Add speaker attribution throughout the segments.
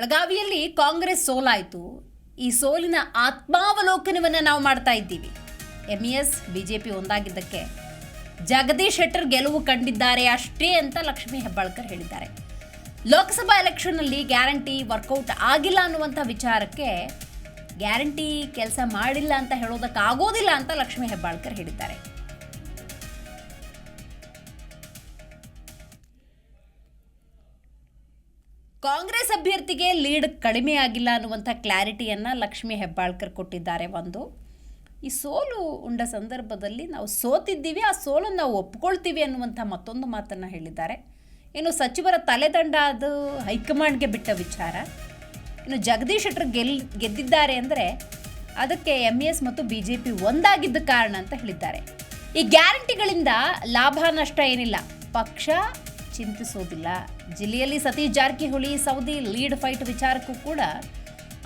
Speaker 1: ಬೆಳಗಾವಿಯಲ್ಲಿ ಕಾಂಗ್ರೆಸ್ ಸೋಲಾಯಿತು. ಈ ಸೋಲಿನ ಆತ್ಮಾವಲೋಕನವನ್ನು ನಾವು ಮಾಡ್ತಾ ಇದ್ದೀವಿ. MES ಬಿಜೆಪಿ ಒಂದಾಗಿದ್ದಕ್ಕೆ ಜಗದೀಶ್ ಶೆಟ್ಟರ್ ಗೆಲುವು ಕಂಡಿದ್ದಾರೆ ಅಷ್ಟೇ ಅಂತ ಲಕ್ಷ್ಮೀ ಹೆಬ್ಬಾಳ್ಕರ್ ಹೇಳಿದ್ದಾರೆ. ಲೋಕಸಭಾ ಎಲೆಕ್ಷನ್ನಲ್ಲಿ ಗ್ಯಾರಂಟಿ ವರ್ಕೌಟ್ ಆಗಿಲ್ಲ ಅನ್ನುವಂಥ ವಿಚಾರಕ್ಕೆ ಗ್ಯಾರಂಟಿ ಕೆಲಸ ಮಾಡಿಲ್ಲ ಅಂತ ಹೇಳೋದಕ್ಕಾಗೋದಿಲ್ಲ ಅಂತ ಲಕ್ಷ್ಮೀ ಹೆಬ್ಬಾಳ್ಕರ್ ಹೇಳಿದ್ದಾರೆ. ಕಾಂಗ್ರೆಸ್ ಅಭ್ಯರ್ಥಿಗೆ ಲೀಡ್ ಕಡಿಮೆ ಆಗಿಲ್ಲ ಅನ್ನುವಂಥ ಕ್ಲಾರಿಟಿಯನ್ನು ಲಕ್ಷ್ಮೀ ಹೆಬ್ಬಾಳ್ಕರ್ ಕೊಟ್ಟಿದ್ದಾರೆ. ಈ ಸೋಲು ಉಂಡ ಸಂದರ್ಭದಲ್ಲಿ ನಾವು ಸೋತಿದ್ದೀವಿ, ಆ ಸೋಲನ್ನು ನಾವು ಒಪ್ಕೊಳ್ತೀವಿ ಅನ್ನುವಂಥ ಮತ್ತೊಂದು ಮಾತನ್ನು ಹೇಳಿದ್ದಾರೆ. ಇನ್ನು ಸಚಿವರ ತಲೆದಂಡ ಅದು ಹೈಕಮಾಂಡ್ಗೆ ಬಿಟ್ಟ ವಿಚಾರ. ಇನ್ನು ಜಗದೀಶ್ ಶೆಟ್ಟರ್ ಗೆದ್ದಿದ್ದಾರೆ ಅಂದರೆ ಅದಕ್ಕೆ MES ಮತ್ತು BJP ಒಂದಾಗಿದ್ದ ಕಾರಣ ಅಂತ ಹೇಳಿದ್ದಾರೆ. ಈ ಗ್ಯಾರಂಟಿಗಳಿಂದ ಲಾಭ ನಷ್ಟ ಏನಿಲ್ಲ, ಪಕ್ಷ ಚಿಂತಿಸೋದಿಲ್ಲ. ಜಿಲ್ಲೆಯಲ್ಲಿ ಸತೀಶ್ ಜಾರಕಿಹೊಳಿ ಸೌದಿ ಲೀಡ್ ಫೈಟ್ ವಿಚಾರಕ್ಕೂ ಕೂಡ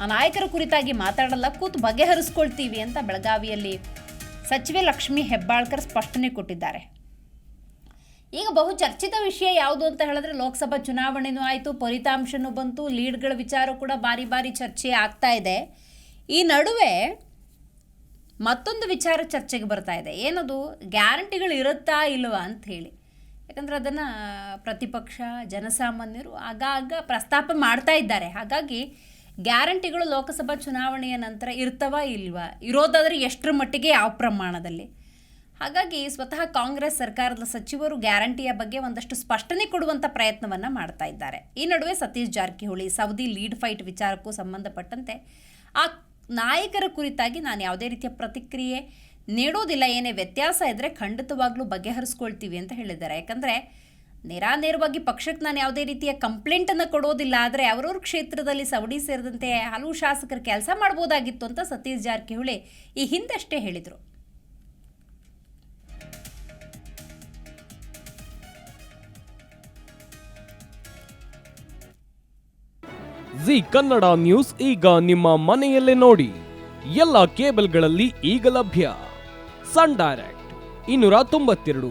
Speaker 1: ಆ ನಾಯಕರ ಕುರಿತಾಗಿ ಮಾತಾಡಲ್ಲ, ಕೂತು ಬಗೆಹರಿಸ್ಕೊಳ್ತೀವಿ ಅಂತ ಬೆಳಗಾವಿಯಲ್ಲಿ ಸಚಿವೆ ಲಕ್ಷ್ಮೀ ಹೆಬ್ಬಾಳ್ಕರ್ ಸ್ಪಷ್ಟನೆ ಕೊಟ್ಟಿದ್ದಾರೆ. ಈಗ ಬಹು ಚರ್ಚಿತ ವಿಷಯ ಯಾವುದು ಅಂತ ಹೇಳಿದ್ರೆ ಲೋಕಸಭಾ ಚುನಾವಣೆನೂ ಆಯಿತು, ಫಲಿತಾಂಶನೂ ಬಂತು, ಲೀಡ್ಗಳ ವಿಚಾರ ಕೂಡ ಬಾರಿ ಬಾರಿ ಚರ್ಚೆ ಆಗ್ತಾ ಇದೆ. ಈ ನಡುವೆ ಮತ್ತೊಂದು ವಿಚಾರ ಚರ್ಚೆಗೆ ಬರ್ತಾ ಇದೆ. ಏನದು, ಗ್ಯಾರಂಟಿಗಳು ಇರುತ್ತಾ ಇಲ್ವಾ ಅಂತ ಹೇಳಿ. ಯಾಕಂದರೆ ಅದನ್ನು ಪ್ರತಿಪಕ್ಷ ಜನಸಾಮಾನ್ಯರು ಆಗಾಗ ಪ್ರಸ್ತಾಪ ಮಾಡ್ತಾ ಇದ್ದಾರೆ. ಹಾಗಾಗಿ ಗ್ಯಾರಂಟಿಗಳು ಲೋಕಸಭಾ ಚುನಾವಣೆಯ ನಂತರ ಇರ್ತವಾ ಇಲ್ವಾ, ಇರೋದಾದರೆ ಎಷ್ಟರ ಮಟ್ಟಿಗೆ ಯಾವ ಪ್ರಮಾಣದಲ್ಲಿ. ಹಾಗಾಗಿ ಸ್ವತಃ ಕಾಂಗ್ರೆಸ್ ಸರ್ಕಾರದ ಸಚಿವರು ಗ್ಯಾರಂಟಿಯ ಬಗ್ಗೆ ಒಂದಷ್ಟು ಸ್ಪಷ್ಟನೆ ಕೊಡುವಂಥ ಪ್ರಯತ್ನವನ್ನು ಮಾಡ್ತಾ ಇದ್ದಾರೆ. ಈ ನಡುವೆ ಸತೀಶ್ ಜಾರಕಿಹೊಳಿ ಸೌದಿ ಲೀಡ್ ಫೈಟ್ ವಿಚಾರಕ್ಕೂ ಸಂಬಂಧಪಟ್ಟಂತೆ ಆ ನಾಯಕರ ಕುರಿತಾಗಿ ನಾನು ಯಾವುದೇ ರೀತಿಯ ಪ್ರತಿಕ್ರಿಯೆ ನೀಡೋದಿಲ್ಲ, ಏನೇ ವ್ಯತ್ಯಾಸ ಇದ್ದರೆ ಖಂಡಿತವಾಗ್ಲೂ ಬಗೆಹರಿಸ್ಕೊಳ್ತೀವಿ ಅಂತ ಹೇಳಿದ್ದಾರೆ. ಯಾಕಂದರೆ ನೇರವಾಗಿ ಪಕ್ಷಕ್ಕೆ ನಾನು ಯಾವುದೇ ರೀತಿಯ ಕಂಪ್ಲೇಂಟನ್ನು ಕೊಡೋದಿಲ್ಲ, ಆದರೆ ಅವರವ್ರ ಕ್ಷೇತ್ರದಲ್ಲಿ ಸವಡಿ ಸೇರಿದಂತೆ ಹಲವು ಶಾಸಕರು ಕೆಲಸ ಮಾಡ್ಬೋದಾಗಿತ್ತು ಅಂತ ಸತೀಶ್ ಜಾರಕಿಹೊಳಿ ಈ ಹಿಂದಷ್ಟೇ ಹೇಳಿದರು.
Speaker 2: ಜಿ ಕನ್ನಡ ನ್ಯೂಸ್ ಈಗ ನಿಮ್ಮ ಮನೆಯಲ್ಲೇ ನೋಡಿ. ಎಲ್ಲ ಕೇಬಲ್ಗಳಲ್ಲಿ ಈಗ ಲಭ್ಯ. Sun Direct 292,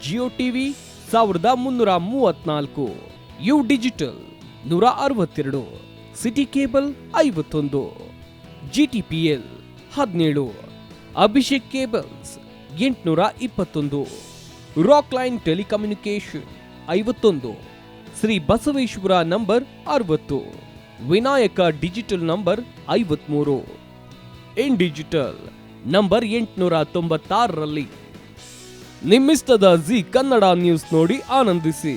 Speaker 2: Jio TV 1334, U digital 162, city cable 51, GTPL 17, Abhishek cables 821, Rockline telecommunication 51, Shri Basaveshwara number 60, Vinayaka digital number 53, in digital number 896ರಲ್ಲಿ. ನಿಮ್ಮಿಷ್ಟದ ಜಿ ಕನ್ನಡ ನ್ಯೂಸ್ ನೋಡಿ ಆನಂದಿಸಿ.